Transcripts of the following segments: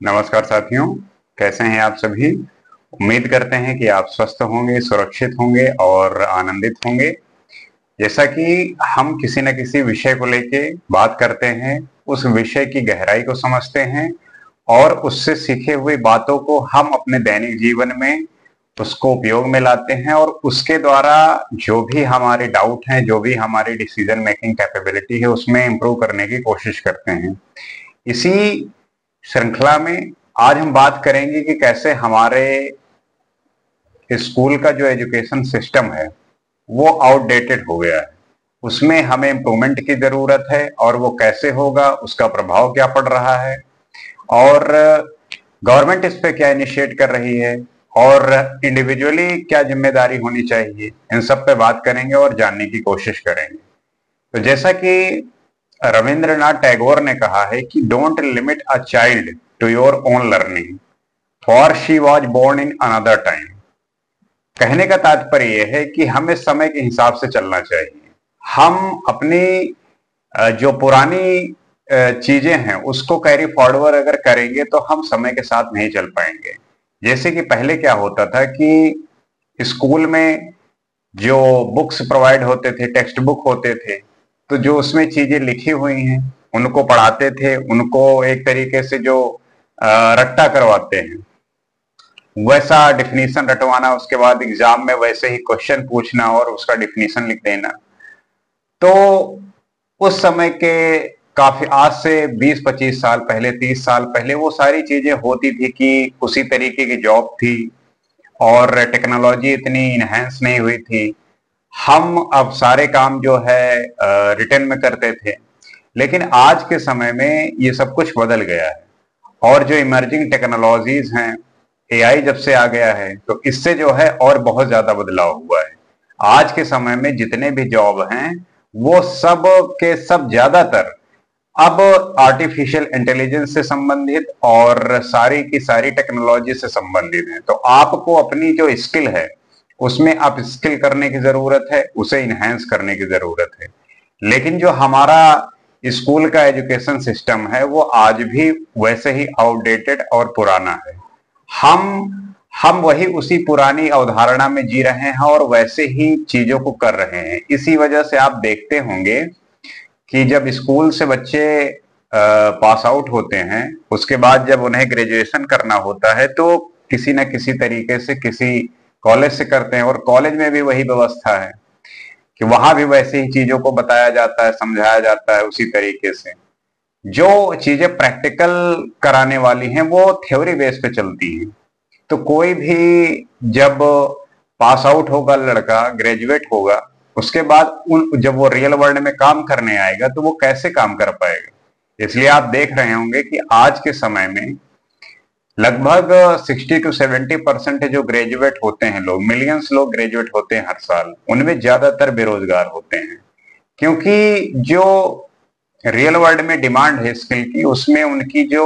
नमस्कार साथियों। कैसे हैं आप सभी। उम्मीद करते हैं कि आप स्वस्थ होंगे, सुरक्षित होंगे और आनंदित होंगे। जैसा कि हम किसी न किसी विषय को लेके बात करते हैं, उस विषय की गहराई को समझते हैं और उससे सीखे हुए बातों को हम अपने दैनिक जीवन में उसको उपयोग में लाते हैं और उसके द्वारा जो भी हमारे डाउट हैं, जो भी हमारी डिसीजन मेकिंग कैपेबिलिटी है, उसमें इम्प्रूव करने की कोशिश करते हैं। इसी श्रृंखला में आज हम बात करेंगे कि कैसे हमारे स्कूल का जो एजुकेशन सिस्टम है वो आउटडेटेड हो गया है। उसमें हमें इम्प्रूवमेंट की जरूरत है और वो कैसे होगा, उसका प्रभाव क्या पड़ रहा है और गवर्नमेंट इस पे क्या इनिशिएट कर रही है और इंडिविजुअली क्या जिम्मेदारी होनी चाहिए, इन सब पे बात करेंगे और जानने की कोशिश करेंगे। तो जैसा कि रविंद्रनाथ टैगोर ने कहा है कि don't limit a child to your own learning for she was born in another time. कहने का तात्पर्य यह है कि हमें समय के हिसाब से चलना चाहिए। हम अपनी जो पुरानी चीजें हैं उसको कैरी फॉरवर्ड अगर करेंगे तो हम समय के साथ नहीं चल पाएंगे। जैसे कि पहले क्या होता था कि स्कूल में जो बुक्स प्रोवाइड होते थे, टेक्स्ट बुक होते थे, तो जो उसमें चीजें लिखी हुई हैं उनको पढ़ाते थे, उनको एक तरीके से जो रट्टा करवाते हैं वैसा डिफिनीशन रटवाना, उसके बाद एग्जाम में वैसे ही क्वेश्चन पूछना और उसका डिफिनीशन लिख देना। तो उस समय के काफी आज से 20-25 साल पहले, 30 साल पहले वो सारी चीजें होती थी कि उसी तरीके की जॉब थी और टेक्नोलॉजी इतनी इनहेंस नहीं हुई थी। हम अब सारे काम जो है रिटर्न में करते थे, लेकिन आज के समय में ये सब कुछ बदल गया है और जो इमर्जिंग टेक्नोलॉजीज हैं, एआई जब से आ गया है तो इससे जो है और बहुत ज्यादा बदलाव हुआ है। आज के समय में जितने भी जॉब हैं वो सब के सब ज्यादातर अब आर्टिफिशियल इंटेलिजेंस से संबंधित और सारी की सारी टेक्नोलॉजी से संबंधित है। तो आपको अपनी जो स्किल है उसमें आप स्किल करने की जरूरत है, उसे इनहेंस करने की जरूरत है। लेकिन जो हमारा स्कूल का एजुकेशन सिस्टम है वो आज भी वैसे ही आउटडेटेड और पुराना है। हम वही उसी पुरानी अवधारणा में जी रहे हैं और वैसे ही चीजों को कर रहे हैं। इसी वजह से आप देखते होंगे कि जब स्कूल से बच्चे पास आउट होते हैं, उसके बाद जब उन्हें ग्रेजुएशन करना होता है तो किसी न किसी तरीके से किसी कॉलेज से करते हैं और कॉलेज में भी वही व्यवस्था है कि वहां भी वैसे ही चीजों को बताया जाता है, समझाया जाता है उसी तरीके से। जो चीजें प्रैक्टिकल कराने वाली हैं वो थ्योरी बेस पे चलती हैं। तो कोई भी जब पास आउट होगा, लड़का ग्रेजुएट होगा, उसके बाद जब वो रियल वर्ल्ड में काम करने आएगा तो वो कैसे काम कर पाएगा। इसलिए आप देख रहे होंगे कि आज के समय में लगभग 60 to 70% जो ग्रेजुएट होते हैं लोग, मिलियंस लोग ग्रेजुएट होते हैं हर साल, उनमें ज्यादातर बेरोजगार होते हैं। क्योंकि जो रियल वर्ल्ड में डिमांड है स्किल की, उसमें उनकी जो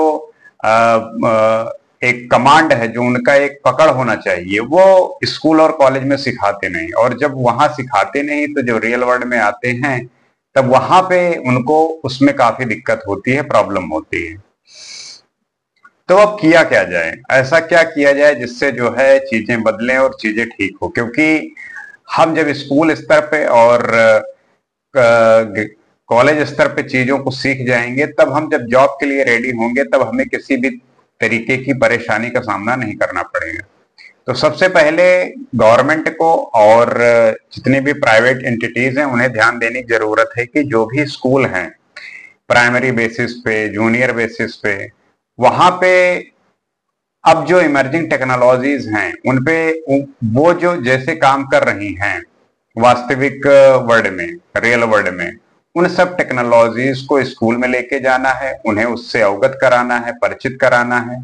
एक कमांड है, जो उनका एक पकड़ होना चाहिए, वो स्कूल और कॉलेज में सिखाते नहीं। और जब वहां सिखाते नहीं तो जो रियल वर्ल्ड में आते हैं तब वहां पे उनको उसमें काफी दिक्कत होती है, प्रॉब्लम होती है। तो अब किया क्या जाए, ऐसा क्या किया जाए जिससे जो है चीजें बदलें और चीजें ठीक हो। क्योंकि हम जब स्कूल स्तर पे और कॉलेज स्तर पे चीजों को सीख जाएंगे, तब हम जब जॉब के लिए रेडी होंगे तब हमें किसी भी तरीके की परेशानी का सामना नहीं करना पड़ेगा। तो सबसे पहले गवर्नमेंट को और जितने भी प्राइवेट एंटिटीज हैं उन्हें ध्यान देने की जरूरत है कि जो भी स्कूल हैं प्राइमरी बेसिस पे, जूनियर बेसिस पे, वहां पे अब जो इमर्जिंग टेक्नोलॉजीज हैं उनपे वो जो जैसे काम कर रही हैं वास्तविक वर्ल्ड में, रियल वर्ल्ड में, उन सब टेक्नोलॉजीज को स्कूल में लेके जाना है, उन्हें उससे अवगत कराना है, परिचित कराना है,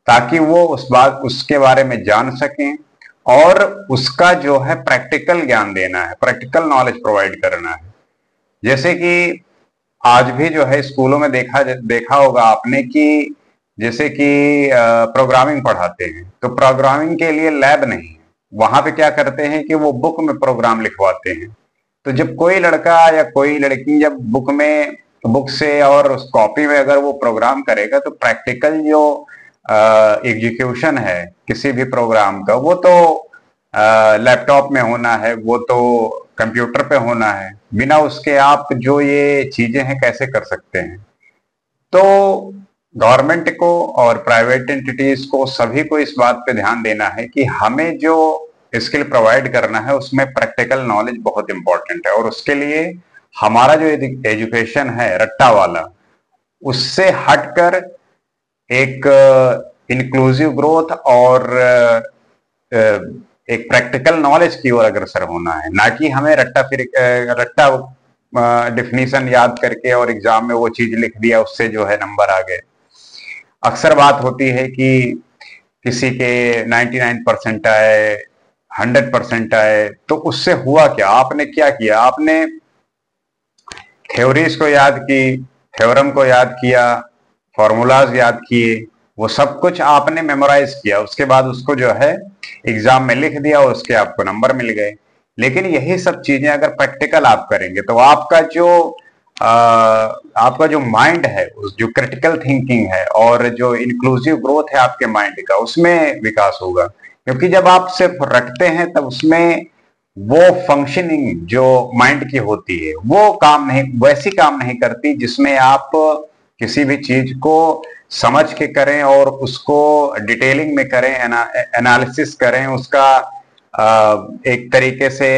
ताकि वो उसके बारे में जान सकें और उसका जो है प्रैक्टिकल ज्ञान देना है, प्रैक्टिकल नॉलेज प्रोवाइड करना है। जैसे कि आज भी जो है स्कूलों में देखा देखा होगा आपने कि जैसे कि प्रोग्रामिंग पढ़ाते हैं तो प्रोग्रामिंग के लिए लैब नहीं है। वहां पे क्या करते हैं कि वो बुक में प्रोग्राम लिखवाते हैं। तो जब कोई लड़का या कोई लड़की जब बुक से और उस कॉपी में अगर वो प्रोग्राम करेगा तो प्रैक्टिकल जो एग्जीक्यूशन है किसी भी प्रोग्राम का, वो तो लैपटॉप में होना है, वो तो कंप्यूटर पे होना है। बिना उसके आप जो ये चीजें हैं कैसे कर सकते हैं? तो गवर्नमेंट को और प्राइवेट एंटिटीज को सभी को इस बात पे ध्यान देना है कि हमें जो स्किल प्रोवाइड करना है उसमें प्रैक्टिकल नॉलेज बहुत इंपॉर्टेंट है, और उसके लिए हमारा जो एजुकेशन है रट्टा वाला, उससे हटकर एक इंक्लूसिव ग्रोथ और एक प्रैक्टिकल नॉलेज की ओर अग्रसर होना है, ना कि हमें रट्टा डिफिनीशन याद करके और एग्जाम में वो चीज लिख दिया उससे जो है नंबर आ गए। अक्सर बात होती है कि किसी के 99% आए, 100% आए, तो उससे हुआ क्या? आपने क्या किया? आपने थ्योरीज को याद की, थ्योरम को याद किया, फॉर्मूलाज याद किए, वो सब कुछ आपने मेमोराइज किया, उसके बाद उसको जो है एग्जाम में लिख दिया और उसके आपको नंबर मिल गए। लेकिन यही सब चीजें अगर प्रैक्टिकल आप करेंगे तो आपका जो माइंड है, जो क्रिटिकल थिंकिंग है और जो इंक्लूसिव ग्रोथ है आपके माइंड का, उसमें विकास होगा। क्योंकि जब आप सिर्फ रटते हैं तब उसमें वो फंक्शनिंग जो माइंड की होती है वो वैसी काम नहीं करती जिसमें आप किसी भी चीज को समझ के करें और उसको डिटेलिंग में करें, एनालिसिस करें उसका, एक तरीके से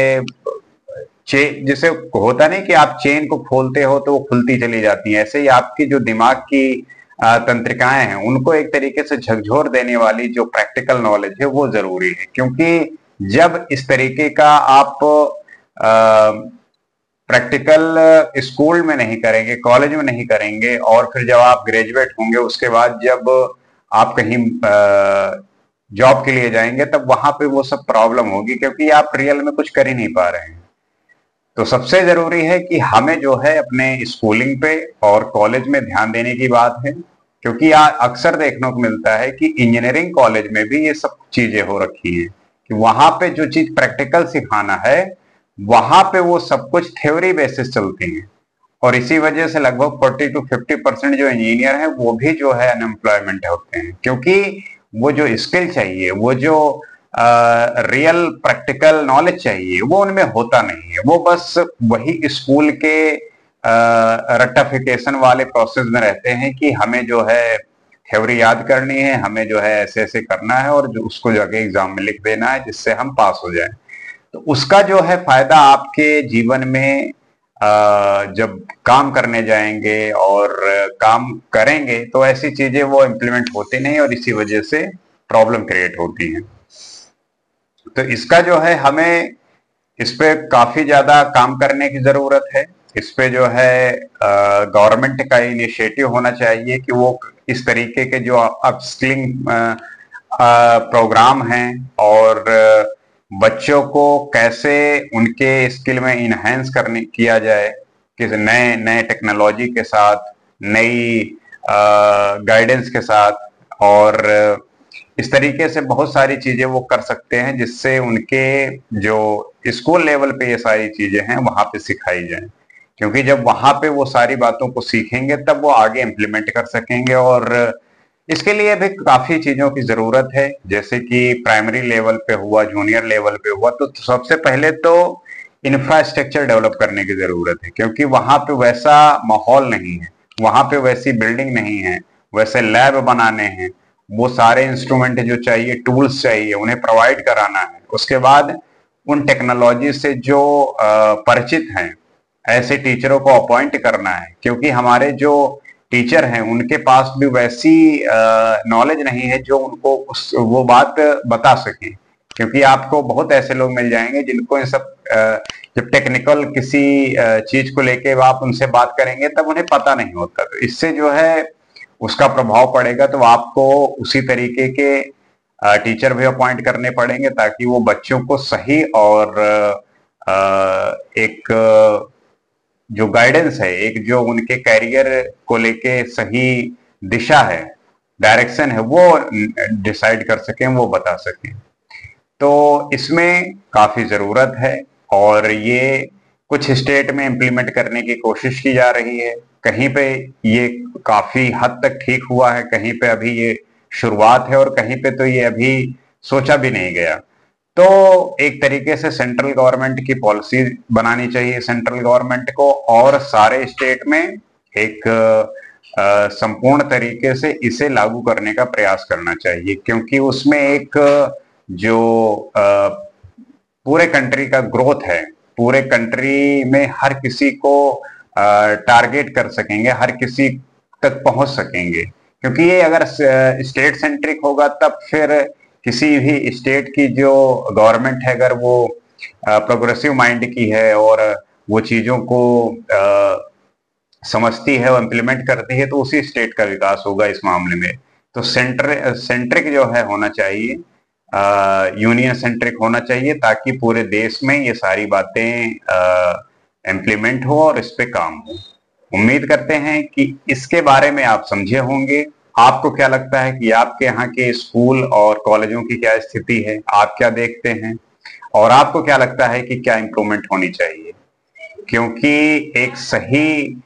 जैसे होता नहीं कि आप चेन को खोलते हो तो वो खुलती चली जाती है, ऐसे ही आपकी जो दिमाग की तंत्रिकाएं हैं उनको एक तरीके से झकझोर देने वाली जो प्रैक्टिकल नॉलेज है वो जरूरी है। क्योंकि जब इस तरीके का आप प्रैक्टिकल स्कूल में नहीं करेंगे, कॉलेज में नहीं करेंगे, और फिर जब आप ग्रेजुएट होंगे उसके बाद जब आप कहीं जॉब के लिए जाएंगे तब वहां पे वो सब प्रॉब्लम होगी, क्योंकि आप रियल में कुछ कर ही नहीं पा रहे हैं। तो सबसे जरूरी है कि हमें जो है अपने स्कूलिंग पे और कॉलेज में ध्यान देने की बात है। क्योंकि अक्सर देखने को मिलता है कि इंजीनियरिंग कॉलेज में भी ये सब चीजें हो रखी हैं कि वहां पे जो चीज प्रैक्टिकल सिखाना है वहां पे वो सब कुछ थ्योरी बेसिस चलती है, और इसी वजह से लगभग 40 to 50% जो इंजीनियर हैं वो भी जो है अनएम्प्लॉयमेंट होते हैं। क्योंकि वो जो स्किल चाहिए, वो जो रियल प्रैक्टिकल नॉलेज चाहिए वो उनमें होता नहीं है। वो बस वही स्कूल के रट्टाफिकेशन वाले प्रोसेस में रहते हैं कि हमें जो है थ्योरी याद करनी है, हमें जो है ऐसे ऐसे करना है और जो उसको जाके एग्जाम में लिख देना है जिससे हम पास हो जाएं। तो उसका जो है फायदा आपके जीवन में जब काम करने जाएंगे और काम करेंगे तो ऐसी चीजें वो इम्प्लीमेंट होती नहीं और इसी वजह से प्रॉब्लम क्रिएट होती है। तो इसका जो है हमें इस पे काफी ज्यादा काम करने की जरूरत है। इस पे जो है गवर्नमेंट का इनिशिएटिव होना चाहिए कि वो इस तरीके के जो अपस्किलिंग प्रोग्राम हैं और बच्चों को कैसे उनके स्किल में इनहेंस करने किया जाए, कि नए नए टेक्नोलॉजी के साथ, नई गाइडेंस के साथ, और इस तरीके से बहुत सारी चीजें वो कर सकते हैं जिससे उनके जो स्कूल लेवल पे ये सारी चीजें हैं वहां पे सिखाई जाए। क्योंकि जब वहां पे वो सारी बातों को सीखेंगे तब वो आगे इम्प्लीमेंट कर सकेंगे। और इसके लिए भी काफी चीजों की जरूरत है, जैसे कि प्राइमरी लेवल पे हुआ, जूनियर लेवल पे हुआ, तो सबसे पहले तो इंफ्रास्ट्रक्चर डेवलप करने की जरूरत है। क्योंकि वहां पे वैसा माहौल नहीं है, वहां पे वैसी बिल्डिंग नहीं है, वैसे लैब बनाने हैं, वो सारे इंस्ट्रूमेंट जो चाहिए, टूल्स चाहिए, उन्हें प्रोवाइड कराना है। उसके बाद उन टेक्नोलॉजी से जो परिचित हैं ऐसे टीचरों को अपॉइंट करना है। क्योंकि हमारे जो टीचर हैं उनके पास भी वैसी नॉलेज नहीं है जो उनको वो बात बता सके। क्योंकि आपको बहुत ऐसे लोग मिल जाएंगे जिनको इन सब जब टेक्निकल किसी चीज को लेके आप उनसे बात करेंगे तब उन्हें पता नहीं होता। तो इससे जो है उसका प्रभाव पड़ेगा। तो आपको उसी तरीके के टीचर भी अपॉइंट करने पड़ेंगे ताकि वो बच्चों को सही और एक जो गाइडेंस है, एक जो उनके कैरियर को लेके सही दिशा है, डायरेक्शन है, वो डिसाइड कर सकें, वो बता सकें। तो इसमें काफी जरूरत है और ये कुछ स्टेट में इम्प्लीमेंट करने की कोशिश की जा रही है। कहीं पे ये काफी हद तक ठीक हुआ है, कहीं पे अभी ये शुरुआत है और कहीं पे तो ये अभी सोचा भी नहीं गया। तो एक तरीके से सेंट्रल गवर्नमेंट की पॉलिसी बनानी चाहिए सेंट्रल गवर्नमेंट को, और सारे स्टेट में एक संपूर्ण तरीके से इसे लागू करने का प्रयास करना चाहिए, क्योंकि उसमें एक जो पूरे कंट्री का ग्रोथ है, पूरे कंट्री में हर किसी को टारगेट कर सकेंगे, हर किसी तक पहुंच सकेंगे। क्योंकि ये अगर स्टेट सेंट्रिक होगा तब फिर किसी भी स्टेट की जो गवर्नमेंट है, अगर वो प्रोग्रेसिव माइंड की है और वो चीजों को समझती है और इम्प्लीमेंट करती है, तो उसी स्टेट का विकास होगा इस मामले में। तो सेंट्रिक जो है होना चाहिए, यूनियन सेंट्रिक होना चाहिए, ताकि पूरे देश में ये सारी बातें इम्प्लीमेंट हो और इस पे काम हो। उम्मीद करते हैं कि इसके बारे में आप समझे होंगे। आपको क्या लगता है कि आपके यहाँ के स्कूल और कॉलेजों की क्या स्थिति है, आप क्या देखते हैं, और आपको क्या लगता है कि क्या इम्प्रूवमेंट होनी चाहिए? क्योंकि एक सही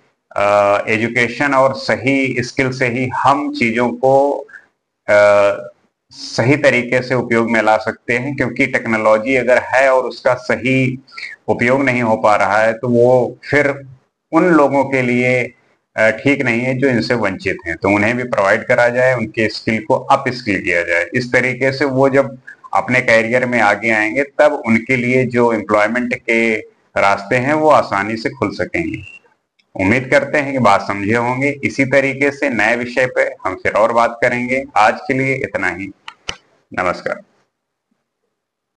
एजुकेशन और सही स्किल से ही हम चीजों को सही तरीके से उपयोग में ला सकते हैं। क्योंकि टेक्नोलॉजी अगर है और उसका सही उपयोग नहीं हो पा रहा है, तो वो फिर उन लोगों के लिए ठीक नहीं है जो इनसे वंचित हैं। तो उन्हें भी प्रोवाइड करा जाए, उनके स्किल को अप स्किल किया जाए। इस तरीके से वो जब अपने कैरियर में आगे आएंगे, तब उनके लिए जो एम्प्लॉयमेंट के रास्ते हैं वो आसानी से खुल सकेंगे। उम्मीद करते हैं कि बात समझे होंगे। इसी तरीके से नए विषय पे हम फिर और बात करेंगे। आज के लिए इतना ही। नमस्कार।